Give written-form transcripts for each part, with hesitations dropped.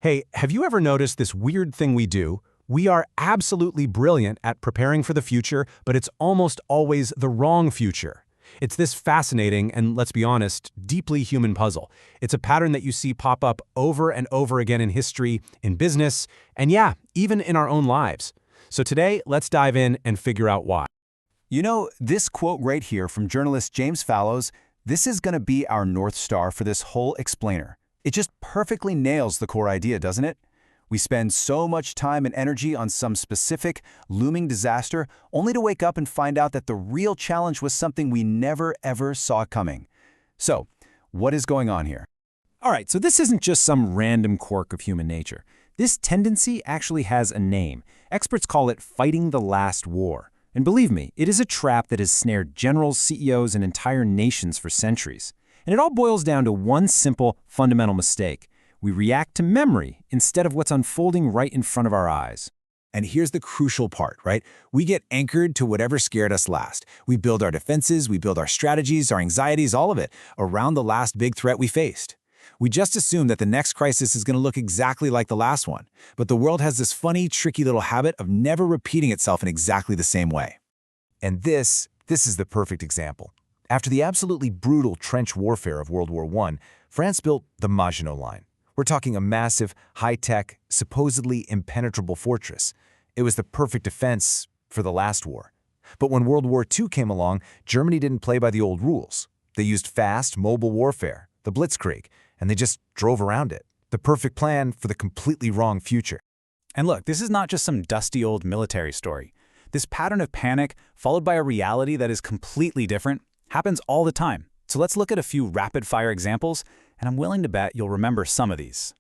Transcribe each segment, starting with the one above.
Hey, have you ever noticed this weird thing we do? We are absolutely brilliant at preparing for the future, but it's almost always the wrong future. It's this fascinating and, let's be honest, deeply human puzzle. It's a pattern that you see pop up over and over again in history, in business, and yeah, even in our own lives. So today, let's dive in and figure out why. You know, this quote right here from journalist James Fallow, this is going to be our North Star for this whole explainer. It just perfectly nails the core idea, doesn't it? We spend so much time and energy on some specific, looming disaster, only to wake up and find out that the real challenge was something we never ever saw coming. So, what is going on here? All right, so this isn't just some random quirk of human nature. This tendency actually has a name. Experts call it fighting the last war. And believe me, it is a trap that has snared generals, CEOs, and entire nations for centuries. And it all boils down to one simple, fundamental mistake. We react to memory instead of what's unfolding right in front of our eyes. And here's the crucial part, right? We get anchored to whatever scared us last. We build our defenses, we build our strategies, our anxieties, all of it, around the last big threat we faced. We just assume that the next crisis is going to look exactly like the last one. But the world has this funny, tricky little habit of never repeating itself in exactly the same way. And this is the perfect example. After the absolutely brutal trench warfare of World War I, France built the Maginot Line. We're talking a massive, high-tech, supposedly impenetrable fortress. It was the perfect defense for the last war. But when World War II came along, Germany didn't play by the old rules. They used fast, mobile warfare, the Blitzkrieg, and they just drove around it. The perfect plan for the completely wrong future. And look, this is not just some dusty old military story. This pattern of panic, followed by a reality that is completely different, happens all the time. So let's look at a few rapid-fire examples, and I'm willing to bet you'll remember some of these.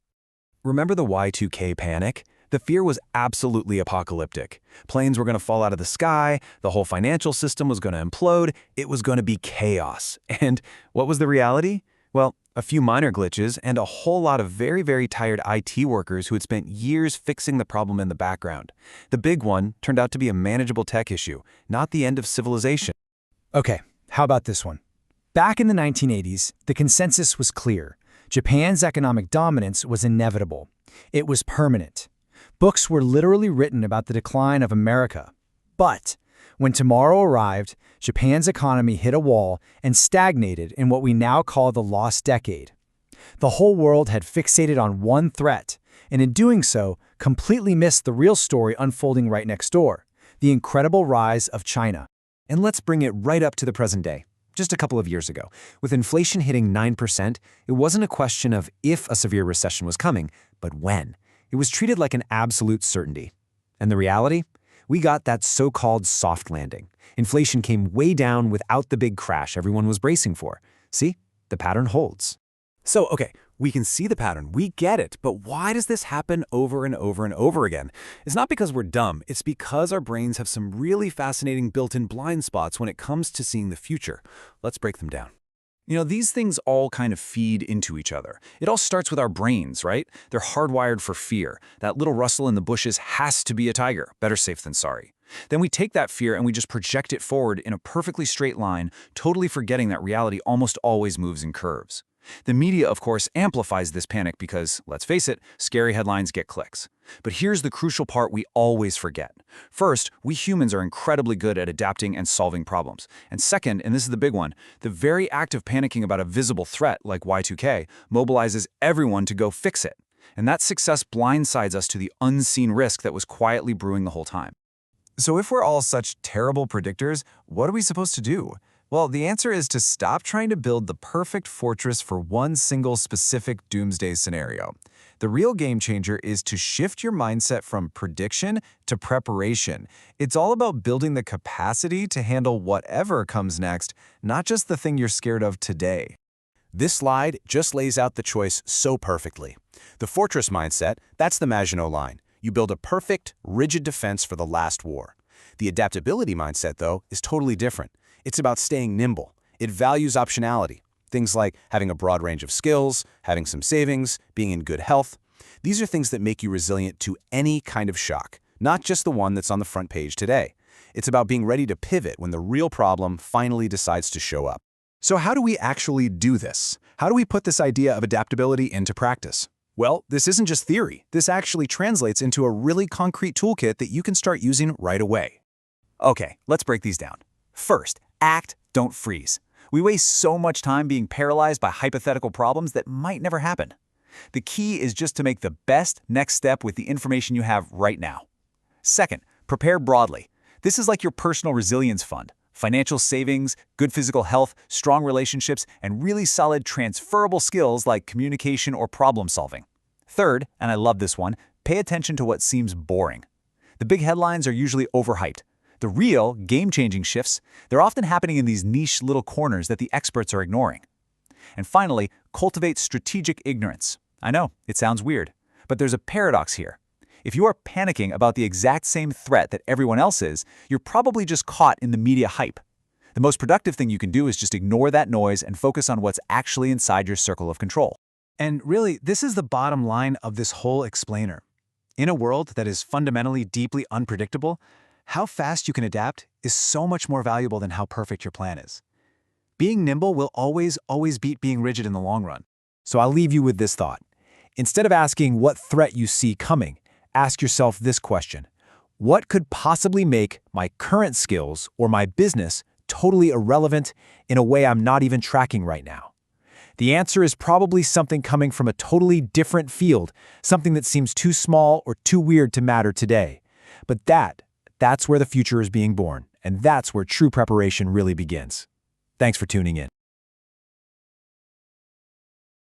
Remember the Y2K panic? The fear was absolutely apocalyptic. Planes were going to fall out of the sky, the whole financial system was going to implode, it was going to be chaos. And what was the reality? Well, a few minor glitches and a whole lot of very, very tired IT workers who had spent years fixing the problem in the background. The big one turned out to be a manageable tech issue, not the end of civilization. Okay, how about this one? Back in the 1980s, the consensus was clear. Japan's economic dominance was inevitable. It was permanent. Books were literally written about the decline of America. But when tomorrow arrived, Japan's economy hit a wall and stagnated in what we now call the lost decade. The whole world had fixated on one threat, and in doing so, completely missed the real story unfolding right next door, the incredible rise of China. And let's bring it right up to the present day. Just a couple of years ago, with inflation hitting 9%, it wasn't a question of if a severe recession was coming, but when. It was treated like an absolute certainty. And the reality? We got that so-called soft landing. Inflation came way down without the big crash everyone was bracing for. See? The pattern holds. So, okay, we can see the pattern, we get it, but why does this happen over and over and over again? It's not because we're dumb, it's because our brains have some really fascinating built-in blind spots when it comes to seeing the future. Let's break them down. You know, these things all kind of feed into each other. It all starts with our brains, right? They're hardwired for fear. That little rustle in the bushes has to be a tiger. Better safe than sorry. Then we take that fear and we just project it forward in a perfectly straight line, totally forgetting that reality almost always moves in curves. The media, of course, amplifies this panic because, let's face it, scary headlines get clicks. But here's the crucial part we always forget. First, we humans are incredibly good at adapting and solving problems. And second, and this is the big one, the very act of panicking about a visible threat like Y2K mobilizes everyone to go fix it. And that success blindsides us to the unseen risk that was quietly brewing the whole time. So if we're all such terrible predictors, what are we supposed to do? Well, the answer is to stop trying to build the perfect fortress for one single specific doomsday scenario. The real game changer is to shift your mindset from prediction to preparation. It's all about building the capacity to handle whatever comes next, not just the thing you're scared of today. This slide just lays out the choice so perfectly. The fortress mindset, that's the Maginot Line. You build a perfect, rigid defense for the last war. The adaptability mindset, though, is totally different. It's about staying nimble. It values optionality. Things like having a broad range of skills, having some savings, being in good health. These are things that make you resilient to any kind of shock, not just the one that's on the front page today. It's about being ready to pivot when the real problem finally decides to show up. So how do we actually do this? How do we put this idea of adaptability into practice? Well, this isn't just theory. This actually translates into a really concrete toolkit that you can start using right away. Okay, let's break these down. First, act, don't freeze. We waste so much time being paralyzed by hypothetical problems that might never happen. The key is just to make the best next step with the information you have right now. Second, prepare broadly. This is like your personal resilience fund. Financial savings, good physical health, strong relationships, and really solid transferable skills like communication or problem solving. Third, and I love this one, pay attention to what seems boring. The big headlines are usually overhyped. The real, game-changing shifts, they're often happening in these niche little corners that the experts are ignoring. And finally, cultivate strategic ignorance. I know, it sounds weird, but there's a paradox here. If you are panicking about the exact same threat that everyone else is, you're probably just caught in the media hype. The most productive thing you can do is just ignore that noise and focus on what's actually inside your circle of control. And really, this is the bottom line of this whole explainer. In a world that is fundamentally deeply unpredictable, how fast you can adapt is so much more valuable than how perfect your plan is. Being nimble will always beat being rigid in the long run. So I'll leave you with this thought. Instead of asking what threat you see coming, ask yourself this question: what could possibly make my current skills or my business totally irrelevant in a way I'm not even tracking right now? The answer is probably something coming from a totally different field, something that seems too small or too weird to matter today. But that's where the future is being born, and that's where true preparation really begins. Thanks for tuning in.